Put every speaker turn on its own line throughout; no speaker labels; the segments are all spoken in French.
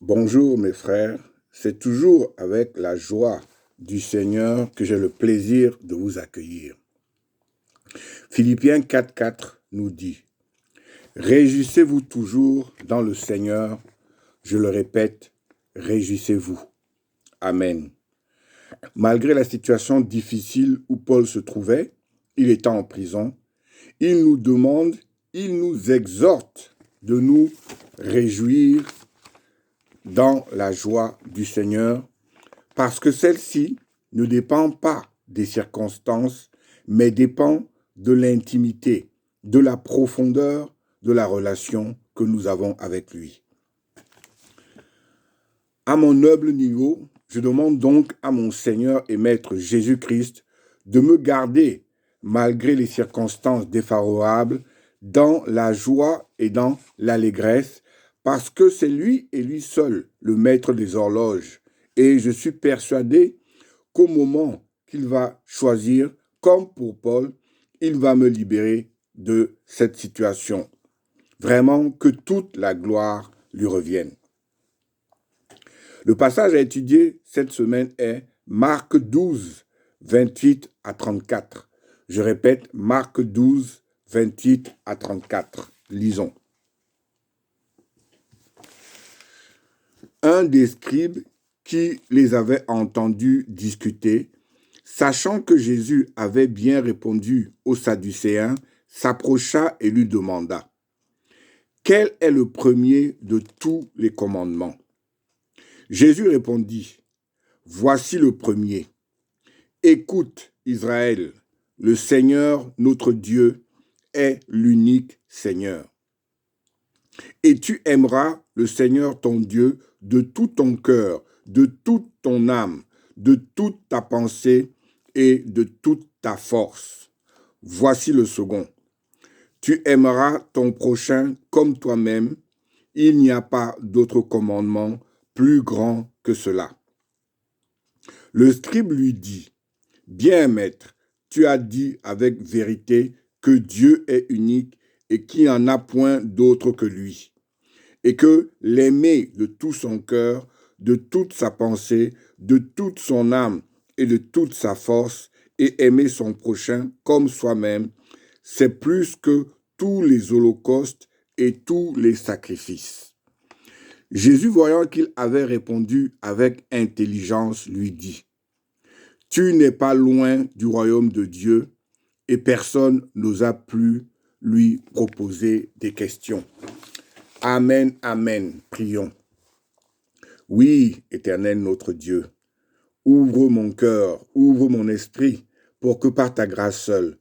Bonjour mes frères, c'est toujours avec la joie du Seigneur que j'ai le plaisir de vous accueillir. Philippiens 4,4 nous dit « Réjouissez-vous toujours dans le Seigneur, je le répète, réjouissez-vous. » Amen. Malgré la situation difficile où Paul se trouvait, il était en prison, il nous demande, il nous exhorte de nous réjouir dans la joie du Seigneur, parce que celle-ci ne dépend pas des circonstances, mais dépend de l'intimité, de la profondeur de la relation que nous avons avec lui. À mon humble niveau, je demande donc à mon Seigneur et Maître Jésus-Christ de me garder, malgré les circonstances défavorables, dans la joie et dans l'allégresse, parce que c'est lui et lui seul le maître des horloges. Et je suis persuadé qu'au moment qu'il va choisir, comme pour Paul, il va me libérer de cette situation. Vraiment que toute la gloire lui revienne. Le passage à étudier cette semaine est Marc 12, 28 à 34. Je répète, Marc 12, 28 à 34. Lisons. Un des scribes qui les avait entendus discuter, sachant que Jésus avait bien répondu aux Sadducéens, s'approcha et lui demanda « Quel est le premier de tous les commandements ?» Jésus répondit « Voici le premier. Écoute, Israël, le Seigneur, notre Dieu, est l'unique Seigneur. Et tu aimeras le Seigneur ton Dieu de tout ton cœur, de toute ton âme, de toute ta pensée et de toute ta force. Voici le second. Tu aimeras ton prochain comme toi-même. Il n'y a pas d'autre commandement plus grand que cela. Le scribe lui dit, « Bien, maître, tu as dit avec vérité que Dieu est unique et qu'il n'y en a point d'autre que lui, et que l'aimer de tout son cœur, de toute sa pensée, de toute son âme et de toute sa force, et aimer son prochain comme soi-même, c'est plus que tous les holocaustes et tous les sacrifices. » Jésus, voyant qu'il avait répondu avec intelligence, lui dit, « Tu n'es pas loin du royaume de Dieu, et personne n'osa plus lui proposer des questions. » Amen, amen. Prions. Oui, Éternel notre Dieu, ouvre mon cœur, ouvre mon esprit, pour que par ta grâce seule,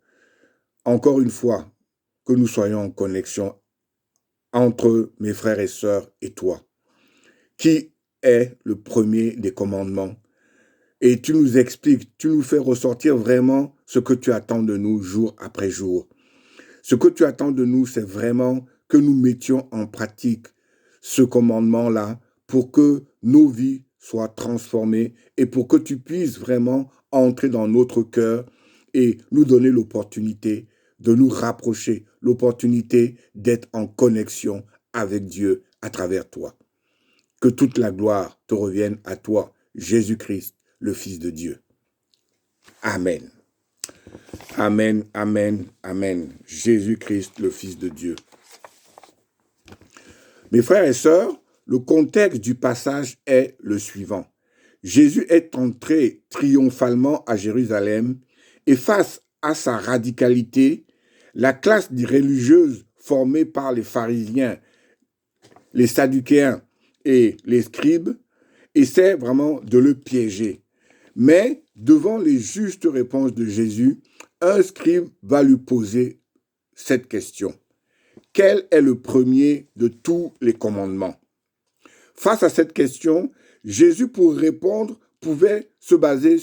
encore une fois, que nous soyons en connexion entre mes frères et sœurs et toi, qui est le premier des commandements. Et tu nous expliques, tu nous fais ressortir vraiment ce que tu attends de nous jour après jour. Ce que tu attends de nous, c'est vraiment que nous mettions en pratique ce commandement-là pour que nos vies soient transformées et pour que tu puisses vraiment entrer dans notre cœur et nous donner l'opportunité de nous rapprocher, l'opportunité d'être en connexion avec Dieu à travers toi. Que toute la gloire te revienne à toi, Jésus-Christ, le Fils de Dieu. Amen. Amen, amen, amen. Jésus-Christ, le Fils de Dieu. Mes frères et sœurs, le contexte du passage est le suivant. Jésus est entré triomphalement à Jérusalem et face à sa radicalité, la classe des religieuses formée par les pharisiens, les sadducéens et les scribes essaie vraiment de le piéger. Mais devant les justes réponses de Jésus, un scribe va lui poser cette question. Quel est le premier de tous les commandements? Face à cette question, Jésus, pour répondre, pouvait se baser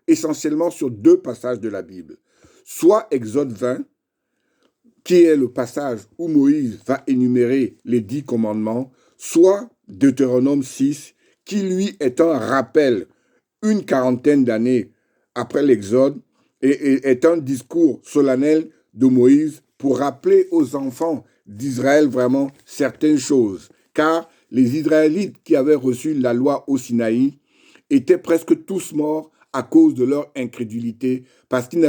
essentiellement sur deux passages de la Bible. Soit Exode 20, qui est le passage où Moïse va énumérer les 10 commandements, soit Deutéronome 6, qui lui est un rappel, une quarantaine d'années après l'Exode, et est un discours solennel de Moïse pour rappeler aux enfants d'Israël vraiment certaines choses. Car les Israélites qui avaient reçu la loi au Sinaï étaient presque tous morts à cause de leur incrédulité, parce qu'ils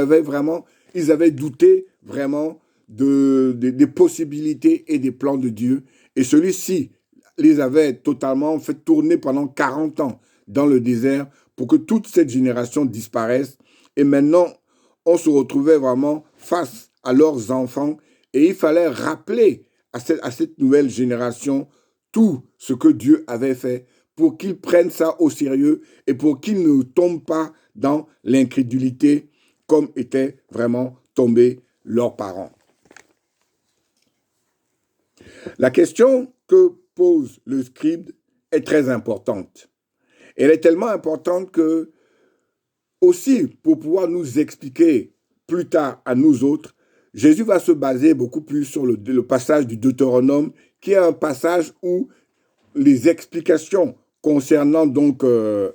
ils avaient douté vraiment des possibilités et des plans de Dieu. Et celui-ci les avait totalement fait tourner pendant 40 ans dans le désert pour que toute cette génération disparaisse. Et maintenant, on se retrouvait vraiment face à leurs enfants et il fallait rappeler à cette nouvelle génération tout ce que Dieu avait fait pour qu'ils prennent ça au sérieux et pour qu'ils ne tombent pas dans l'incrédulité comme étaient vraiment tombés leurs parents. La question que pose le scribe est très importante. Elle est tellement importante que, aussi, pour pouvoir nous expliquer plus tard à nous autres, Jésus va se baser beaucoup plus sur le passage du Deutéronome, qui est un passage où les explications concernant donc le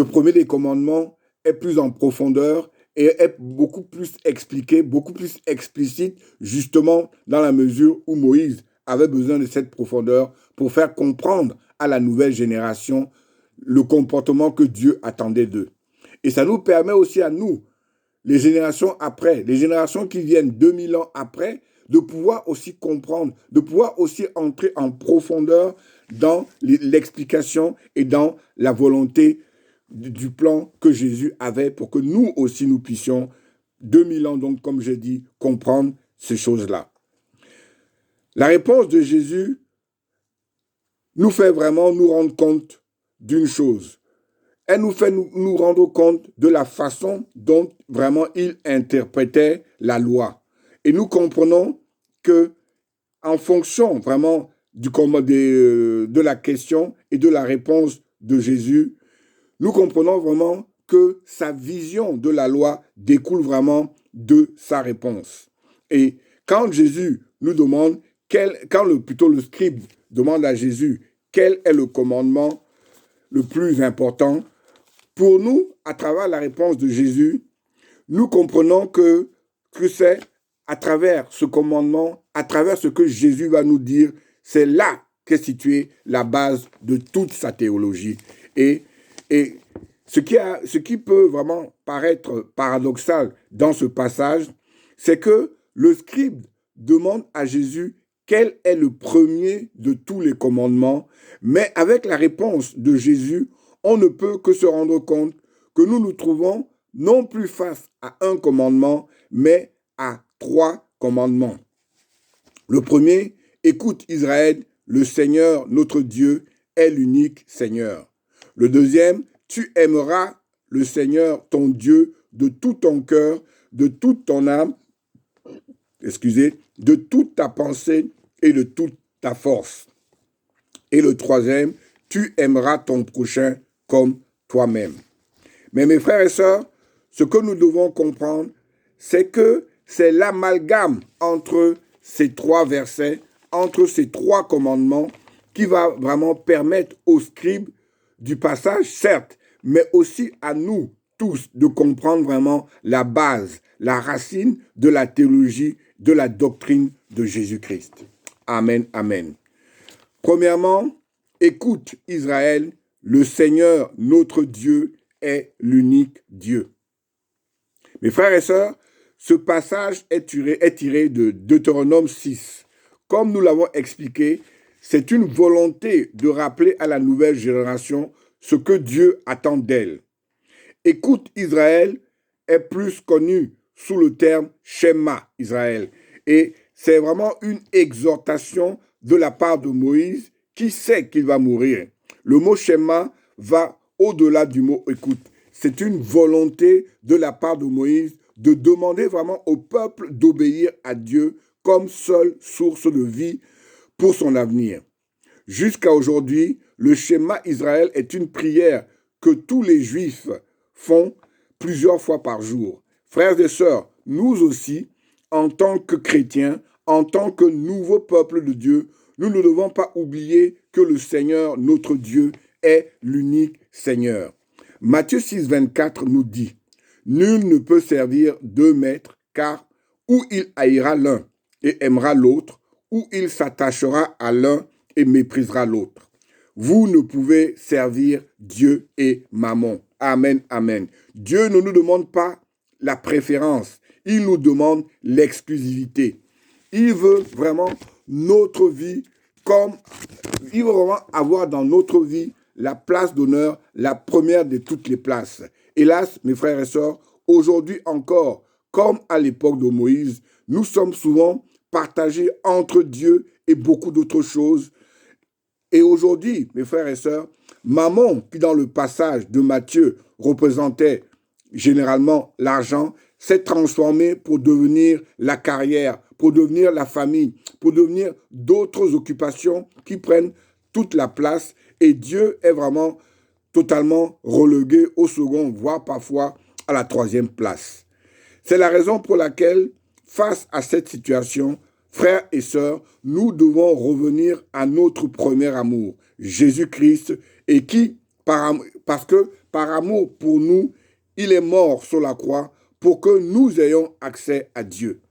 premier des commandements est plus en profondeur et est beaucoup plus expliqué, beaucoup plus explicite, justement dans la mesure où Moïse avait besoin de cette profondeur pour faire comprendre à la nouvelle génération le comportement que Dieu attendait d'eux. Et ça nous permet aussi à nous, les générations après, les générations qui viennent 2000 ans après, de pouvoir aussi comprendre, de pouvoir aussi entrer en profondeur dans l'explication et dans la volonté du plan que Jésus avait pour que nous aussi nous puissions, 2000 ans donc, comme je dis, comprendre ces choses-là. La réponse de Jésus nous fait vraiment nous rendre compte d'une chose. Elle nous fait nous rendre compte de la façon dont vraiment il interprétait la loi. Et nous comprenons que, en fonction vraiment de la question et de la réponse de Jésus, nous comprenons vraiment que sa vision de la loi découle vraiment de sa réponse. Et quand Jésus nous demande, plutôt le scribe demande à Jésus quel est le commandement le plus important, pour nous, à travers la réponse de Jésus, nous comprenons que c'est à travers ce commandement, à travers ce que Jésus va nous dire, c'est là qu'est située la base de toute sa théologie. Et ce qui peut vraiment paraître paradoxal dans ce passage, c'est que le scribe demande à Jésus quel est le premier de tous les commandements, mais avec la réponse de Jésus, on ne peut que se rendre compte que nous nous trouvons non plus face à un commandement, mais à 3 commandements. Le premier, écoute Israël, le Seigneur, notre Dieu, est l'unique Seigneur. Le deuxième, tu aimeras le Seigneur, ton Dieu, de tout ton cœur, de toute ton âme, de toute ta pensée et de toute ta force. Et le troisième, tu aimeras ton prochain comme toi-même. Mais mes frères et sœurs, ce que nous devons comprendre, c'est que c'est l'amalgame entre ces 3 versets, entre ces 3 commandements, qui va vraiment permettre aux scribes du passage, certes, mais aussi à nous tous de comprendre vraiment la base, la racine de la théologie, de la doctrine de Jésus-Christ. Amen, amen. Premièrement, écoute Israël, le Seigneur, notre Dieu, est l'unique Dieu. Mes frères et sœurs, ce passage est tiré de Deutéronome 6. Comme nous l'avons expliqué, c'est une volonté de rappeler à la nouvelle génération ce que Dieu attend d'elle. Écoute Israël est plus connu sous le terme Shema Israël. Et c'est vraiment une exhortation de la part de Moïse qui sait qu'il va mourir. Le mot Shema va au-delà du mot écoute. C'est une volonté de la part de Moïse de demander vraiment au peuple d'obéir à Dieu comme seule source de vie pour son avenir. Jusqu'à aujourd'hui, le Shema Israël est une prière que tous les Juifs font plusieurs fois par jour. Frères et sœurs, nous aussi, en tant que chrétiens, en tant que nouveau peuple de Dieu, nous ne devons pas oublier que le Seigneur, notre Dieu, est l'unique Seigneur. Matthieu 6, 24 nous dit « Nul ne peut servir 2 maîtres, car ou il haïra l'un et aimera l'autre, ou il s'attachera à l'un et méprisera l'autre. Vous ne pouvez servir Dieu et Mammon. Amen, amen. Dieu ne nous demande pas la préférence, il nous demande l'exclusivité. Il veut vraiment notre vie comme, il veut vraiment avoir dans notre vie la place d'honneur, la première de toutes les places. Hélas, mes frères et sœurs, aujourd'hui encore, comme à l'époque de Moïse, nous sommes souvent partagés entre Dieu et beaucoup d'autres choses. Et aujourd'hui, mes frères et sœurs, Mammon, qui dans le passage de Matthieu représentait généralement l'argent, s'est transformé pour devenir la carrière, pour devenir la famille, pour devenir d'autres occupations qui prennent toute la place. Et Dieu est vraiment totalement relégué au second, voire parfois à la troisième place. C'est la raison pour laquelle, face à cette situation, frères et sœurs, nous devons revenir à notre premier amour, Jésus-Christ, et qui, parce que par amour pour nous, il est mort sur la croix pour que nous ayons accès à Dieu.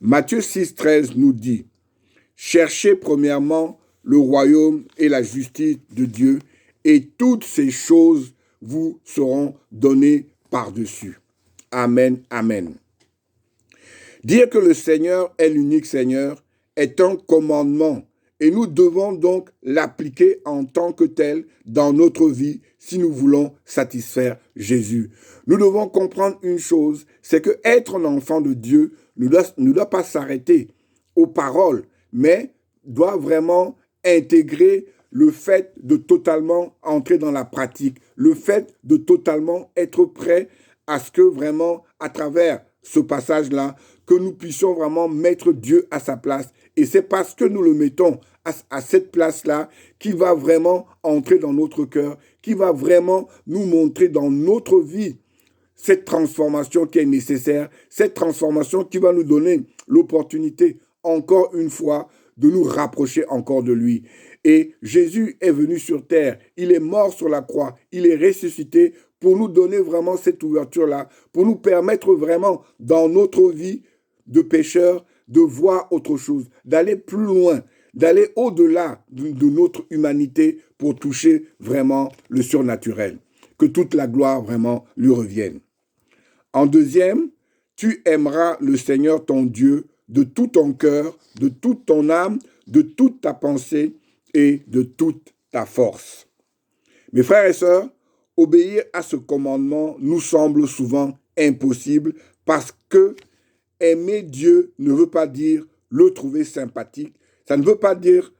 Matthieu 6, 13 nous dit, « Cherchez premièrement le royaume et la justice de Dieu, et toutes ces choses vous seront données par-dessus. » Amen, amen. Dire que le Seigneur est l'unique Seigneur est un commandement et nous devons donc l'appliquer en tant que tel dans notre vie si nous voulons satisfaire Jésus. Nous devons comprendre une chose, c'est que être un enfant de Dieu ne doit pas s'arrêter aux paroles, mais doit vraiment intégrer le fait de totalement entrer dans la pratique, le fait de totalement être prêt à ce que vraiment, à travers ce passage-là, que nous puissions vraiment mettre Dieu à sa place. Et c'est parce que nous le mettons à cette place-là qu'il va vraiment entrer dans notre cœur, qu'il va vraiment nous montrer dans notre vie cette transformation qui est nécessaire, cette transformation qui va nous donner l'opportunité, encore une fois, de nous rapprocher encore de lui. Et Jésus est venu sur terre, il est mort sur la croix, il est ressuscité pour nous donner vraiment cette ouverture-là, pour nous permettre vraiment dans notre vie de pécheurs de voir autre chose, d'aller plus loin, d'aller au-delà de notre humanité pour toucher vraiment le surnaturel. Que toute la gloire vraiment lui revienne. En deuxième, tu aimeras le Seigneur ton Dieu de tout ton cœur, de toute ton âme, de toute ta pensée et de toute ta force. Mes frères et sœurs, obéir à ce commandement nous semble souvent impossible parce que aimer Dieu ne veut pas dire le trouver sympathique. Ça ne veut pas dire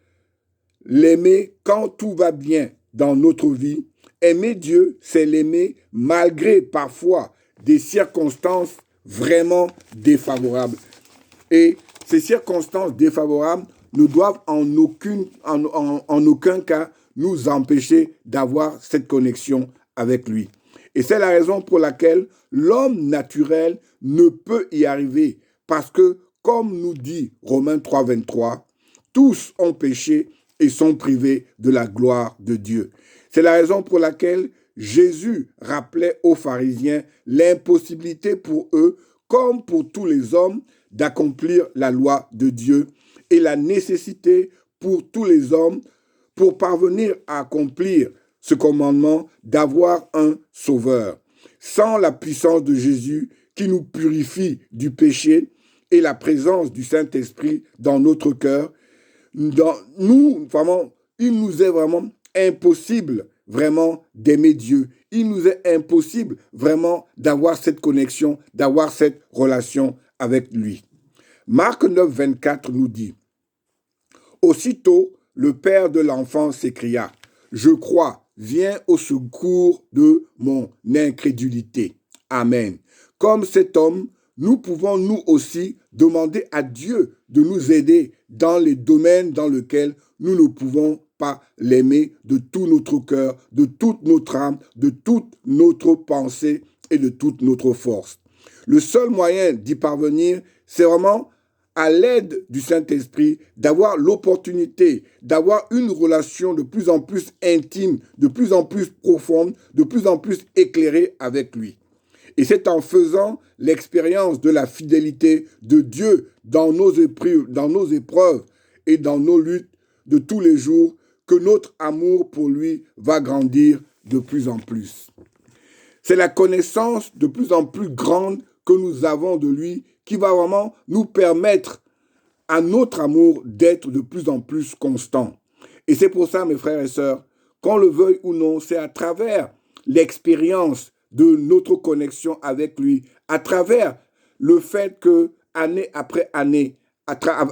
l'aimer quand tout va bien dans notre vie. Aimer Dieu, c'est l'aimer malgré parfois des circonstances vraiment défavorables. Et ces circonstances défavorables ne doivent en aucun cas nous empêcher d'avoir cette connexion avec lui. Et c'est la raison pour laquelle l'homme naturel ne peut y arriver. Parce que, comme nous dit Romains 3, 23, tous ont péché et sont privés de la gloire de Dieu. C'est la raison pour laquelle Jésus rappelait aux pharisiens l'impossibilité pour eux, comme pour tous les hommes, d'accomplir la loi de Dieu et la nécessité pour tous les hommes, pour parvenir à accomplir ce commandement, d'avoir un sauveur. Sans la puissance de Jésus qui nous purifie du péché et la présence du Saint-Esprit dans notre cœur, il nous est vraiment impossible vraiment d'aimer Dieu. Il nous est impossible vraiment d'avoir cette connexion, d'avoir cette relation avec lui. Marc 9, 24 nous dit, « Aussitôt, le père de l'enfant s'écria, « Je crois, viens au secours de mon incrédulité. » Amen. Comme cet homme, nous pouvons nous aussi demander à Dieu de nous aider dans les domaines dans lesquels nous ne pouvons pas l'aimer de tout notre cœur, de toute notre âme, de toute notre pensée et de toute notre force. Le seul moyen d'y parvenir, c'est vraiment à l'aide du Saint-Esprit, d'avoir l'opportunité, d'avoir une relation de plus en plus intime, de plus en plus profonde, de plus en plus éclairée avec lui. Et c'est en faisant l'expérience de la fidélité de Dieu dans nos épreuves et dans nos luttes de tous les jours que notre amour pour lui va grandir de plus en plus. C'est la connaissance de plus en plus grande que nous avons de lui qui va vraiment nous permettre à notre amour d'être de plus en plus constant. Et c'est pour ça, mes frères et sœurs, qu'on le veuille ou non, c'est à travers l'expérience de notre connexion avec lui, à travers le fait que, année après année,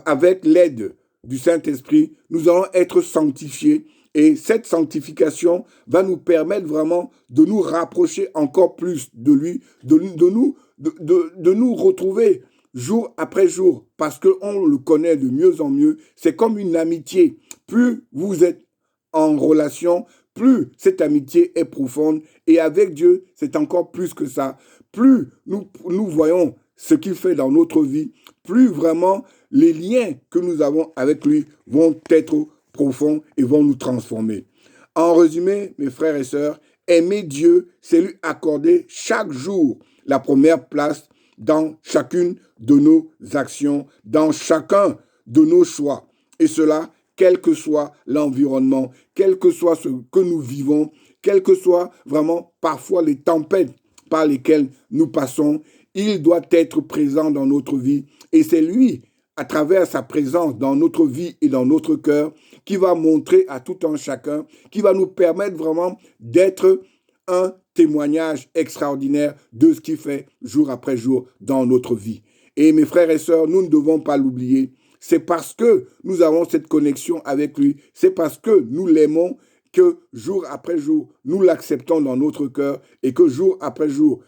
avec l'aide du Saint-Esprit, nous allons être sanctifiés. Et cette sanctification va nous permettre vraiment de nous rapprocher encore plus de lui, de nous retrouver jour après jour, parce qu'on le connaît de mieux en mieux. C'est comme une amitié. Plus vous êtes en relation, plus cette amitié est profonde. Et avec Dieu, c'est encore plus que ça. Plus nous voyons ce qu'il fait dans notre vie, plus vraiment les liens que nous avons avec lui vont être profonds et vont nous transformer. En résumé, mes frères et sœurs, aimer Dieu, c'est lui accorder chaque jour la première place dans chacune de nos actions, dans chacun de nos choix. Et cela, quel que soit l'environnement, quel que soit ce que nous vivons, quelles que soient vraiment parfois les tempêtes par lesquelles nous passons, il doit être présent dans notre vie. Et c'est lui, à travers sa présence dans notre vie et dans notre cœur, qui va montrer à tout un chacun, qui va nous permettre vraiment d'être un témoignage extraordinaire de ce qu'il fait jour après jour dans notre vie. Et mes frères et sœurs, nous ne devons pas l'oublier. C'est parce que nous avons cette connexion avec lui, c'est parce que nous l'aimons que jour après jour, nous l'acceptons dans notre cœur et que jour après jour,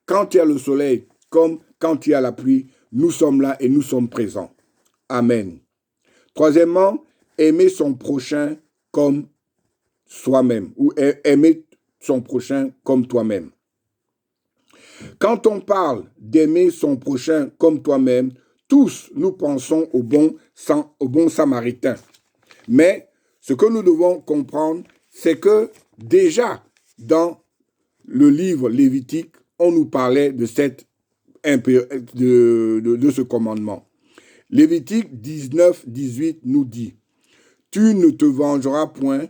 quand il y a le soleil comme quand il y a la pluie, nous sommes là et nous sommes présents. Amen. Troisièmement, aimer son prochain comme soi-même ou aimer son prochain comme toi-même. Quand on parle d'aimer son prochain comme toi-même, tous nous pensons au bon samaritain. Mais ce que nous devons comprendre, c'est que déjà dans le livre Lévitique, on nous parlait de ce commandement. Lévitique 19, 18 nous dit « Tu ne te vengeras point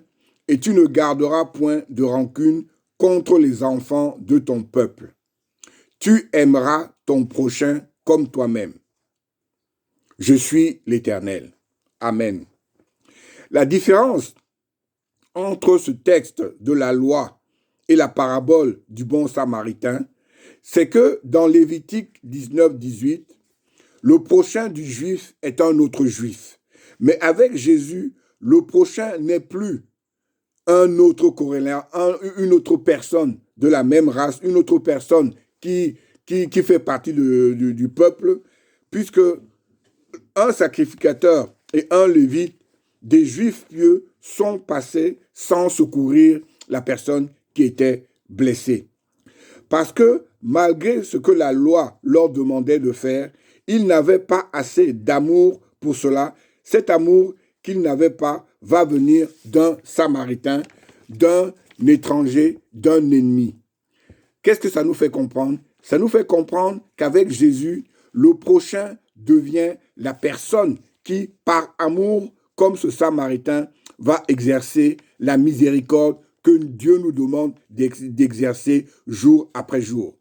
et tu ne garderas point de rancune contre les enfants de ton peuple. Tu aimeras ton prochain comme toi-même. Je suis l'Éternel. » Amen. La différence entre ce texte de la loi et la parabole du bon samaritain, c'est que dans Lévitique 19, 18, le prochain du juif est un autre juif. Mais avec Jésus, le prochain n'est plus un autre corrélaire, une autre personne de la même race, une autre personne qui fait partie du peuple, puisque un sacrificateur et un lévite, des juifs pieux, sont passés sans secourir la personne qui était blessée. Parce que malgré ce que la loi leur demandait de faire, ils n'avaient pas assez d'amour pour cela. Cet amour qu'ils n'avaient pas va venir d'un Samaritain, d'un étranger, d'un ennemi. Qu'est-ce que ça nous fait comprendre? Ça nous fait comprendre qu'avec Jésus, le prochain devient la personne qui, par amour, comme ce Samaritain, va exercer la miséricorde que Dieu nous demande d'exercer jour après jour.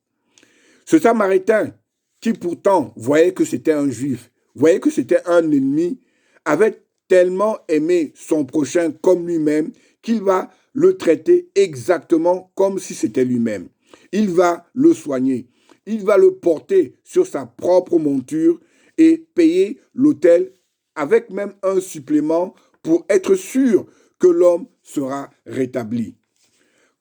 Ce Samaritain, qui pourtant voyait que c'était un juif, voyait que c'était un ennemi, avait tellement aimé son prochain comme lui-même qu'il va le traiter exactement comme si c'était lui-même. Il va le soigner, il va le porter sur sa propre monture et payer l'autel avec même un supplément pour être sûr que l'homme sera rétabli.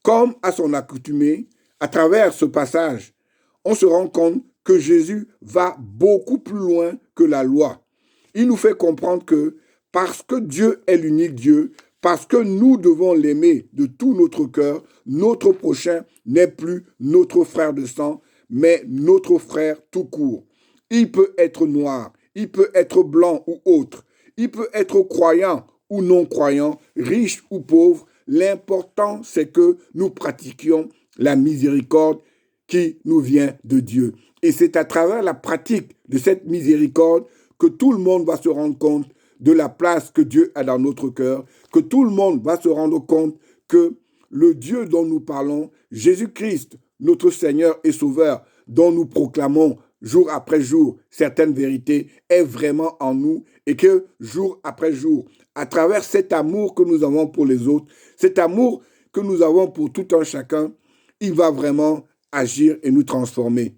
Comme à son accoutumée, à travers ce passage, on se rend compte que Jésus va beaucoup plus loin que la loi. Il nous fait comprendre que parce que Dieu est l'unique Dieu, parce que nous devons l'aimer de tout notre cœur, notre prochain n'est plus notre frère de sang, mais notre frère tout court. Il peut être noir, il peut être blanc ou autre, il peut être croyant ou non croyant, riche ou pauvre. L'important, c'est que nous pratiquions la miséricorde qui nous vient de Dieu. Et c'est à travers la pratique de cette miséricorde que tout le monde va se rendre compte de la place que Dieu a dans notre cœur, que tout le monde va se rendre compte que le Dieu dont nous parlons, Jésus-Christ, notre Seigneur et Sauveur, dont nous proclamons jour après jour certaines vérités, est vraiment en nous et que jour après jour, à travers cet amour que nous avons pour les autres, cet amour que nous avons pour tout un chacun, il va vraiment agir et nous transformer.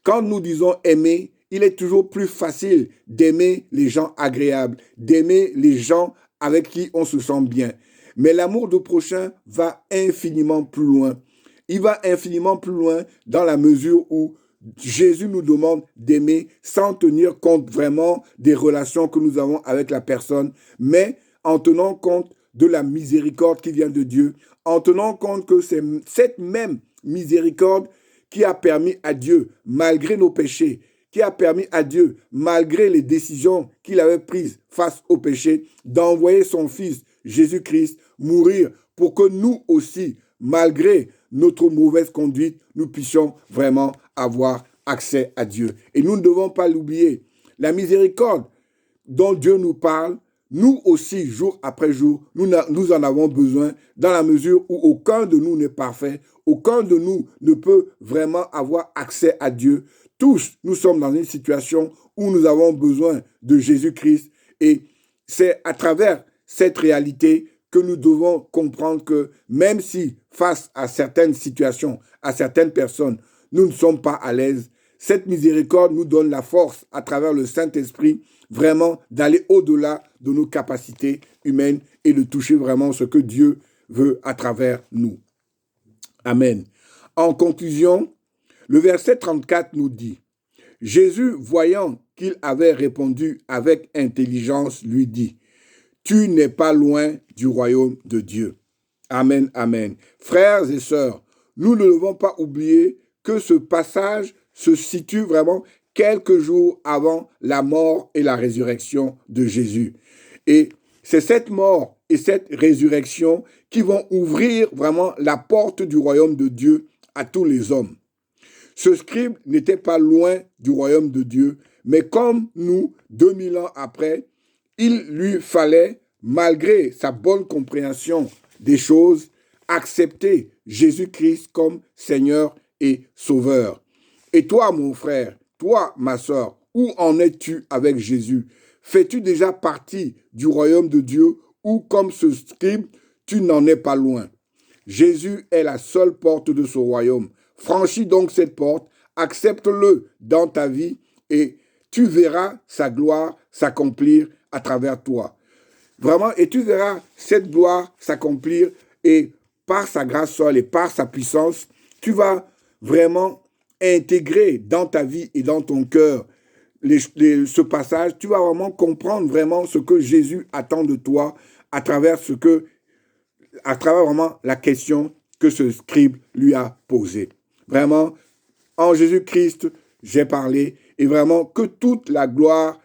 Quand nous disons aimer, il est toujours plus facile d'aimer les gens agréables, d'aimer les gens avec qui on se sent bien. Mais l'amour du prochain va infiniment plus loin. Il va infiniment plus loin dans la mesure où Jésus nous demande d'aimer sans tenir compte vraiment des relations que nous avons avec la personne, mais en tenant compte de la miséricorde qui vient de Dieu, en tenant compte que c'est cette même miséricorde qui a permis à Dieu, malgré nos péchés, qui a permis à Dieu, malgré les décisions qu'il avait prises face au péché, d'envoyer son Fils, Jésus-Christ, mourir pour que nous aussi, malgré notre mauvaise conduite, nous puissions vraiment avoir accès à Dieu. Et nous ne devons pas l'oublier. La miséricorde dont Dieu nous parle, nous aussi, jour après jour, nous en avons besoin dans la mesure où aucun de nous n'est parfait, aucun de nous ne peut vraiment avoir accès à Dieu. Tous, nous sommes dans une situation où nous avons besoin de Jésus-Christ et c'est à travers cette réalité que nous devons comprendre que même si face à certaines situations, à certaines personnes, nous ne sommes pas à l'aise, cette miséricorde nous donne la force à travers le Saint-Esprit vraiment d'aller au-delà de nos capacités humaines et de toucher vraiment ce que Dieu veut à travers nous. Amen. En conclusion, le verset 34 nous dit, Jésus, voyant qu'il avait répondu avec intelligence, lui dit, tu n'es pas loin du royaume de Dieu. Amen, amen. Frères et sœurs, nous ne devons pas oublier que ce passage se situe vraiment quelques jours avant la mort et la résurrection de Jésus. Et c'est cette mort et cette résurrection qui vont ouvrir vraiment la porte du royaume de Dieu à tous les hommes. Ce scribe n'était pas loin du royaume de Dieu, mais comme nous, 2000 ans après, il lui fallait, malgré sa bonne compréhension des choses, accepter Jésus-Christ comme Seigneur et Sauveur. Et toi, mon frère, toi, ma sœur, où en es-tu avec Jésus? Fais-tu déjà partie du royaume de Dieu ou, comme ce scribe, tu n'en es pas loin? Jésus est la seule porte de ce royaume. Franchis donc cette porte, accepte-le dans ta vie et tu verras sa gloire s'accomplir à travers toi. Vraiment, et tu verras cette gloire s'accomplir et par sa grâce seule et par sa puissance, tu vas vraiment intégrer dans ta vie et dans ton cœur ce passage. Tu vas vraiment comprendre vraiment ce que Jésus attend de toi à travers vraiment la question que ce scribe lui a posée. Vraiment, en Jésus-Christ, j'ai parlé et vraiment que toute la gloire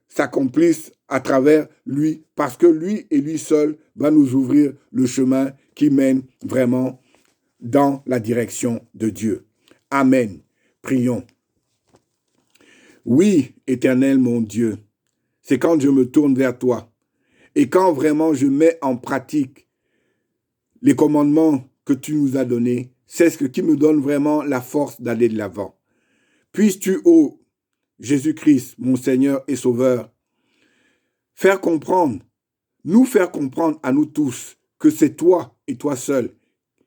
s'accomplisse à travers lui, parce que lui et lui seul va nous ouvrir le chemin qui mène vraiment dans la direction de Dieu. Amen. Prions. Oui, Éternel mon Dieu, c'est quand je me tourne vers toi et quand vraiment je mets en pratique les commandements que tu nous as donnés, c'est ce qui me donne vraiment la force d'aller de l'avant. Puisses-tu, ô Jésus-Christ, mon Seigneur et Sauveur, nous faire comprendre à nous tous que c'est toi et toi seul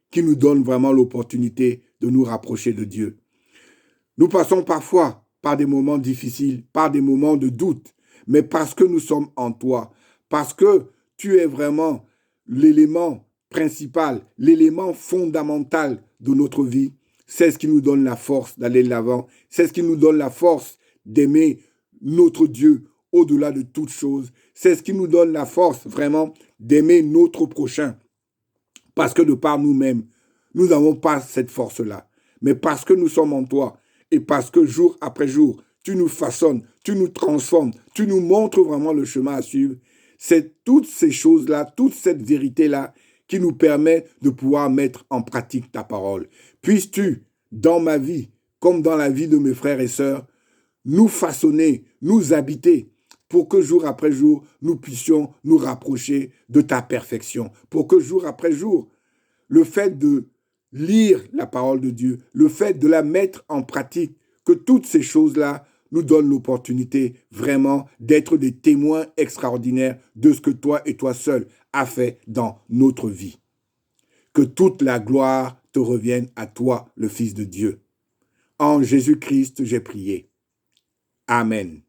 qui nous donne vraiment l'opportunité de nous rapprocher de Dieu. Nous passons parfois par des moments difficiles, par des moments de doute, mais parce que nous sommes en toi, parce que tu es vraiment l'élément principal, l'élément fondamental de notre vie, c'est ce qui nous donne la force d'aller de l'avant, c'est ce qui nous donne la force d'aimer notre Dieu au-delà de toute chose, c'est ce qui nous donne la force vraiment d'aimer notre prochain, parce que de par nous-mêmes, nous n'avons pas cette force-là, mais parce que nous sommes en toi, et parce que jour après jour, tu nous façonnes, tu nous transformes, tu nous montres vraiment le chemin à suivre. C'est toutes ces choses-là, toute cette vérité-là qui nous permet de pouvoir mettre en pratique ta parole. Puisses-tu, dans ma vie, comme dans la vie de mes frères et sœurs, nous façonner, nous habiter, pour que jour après jour, nous puissions nous rapprocher de ta perfection, pour que jour après jour, le fait de lire la parole de Dieu, le fait de la mettre en pratique, que toutes ces choses-là nous donnent l'opportunité vraiment d'être des témoins extraordinaires de ce que toi et toi seul as fait dans notre vie. Que toute la gloire te revienne à toi, le Fils de Dieu. En Jésus-Christ, j'ai prié. Amen.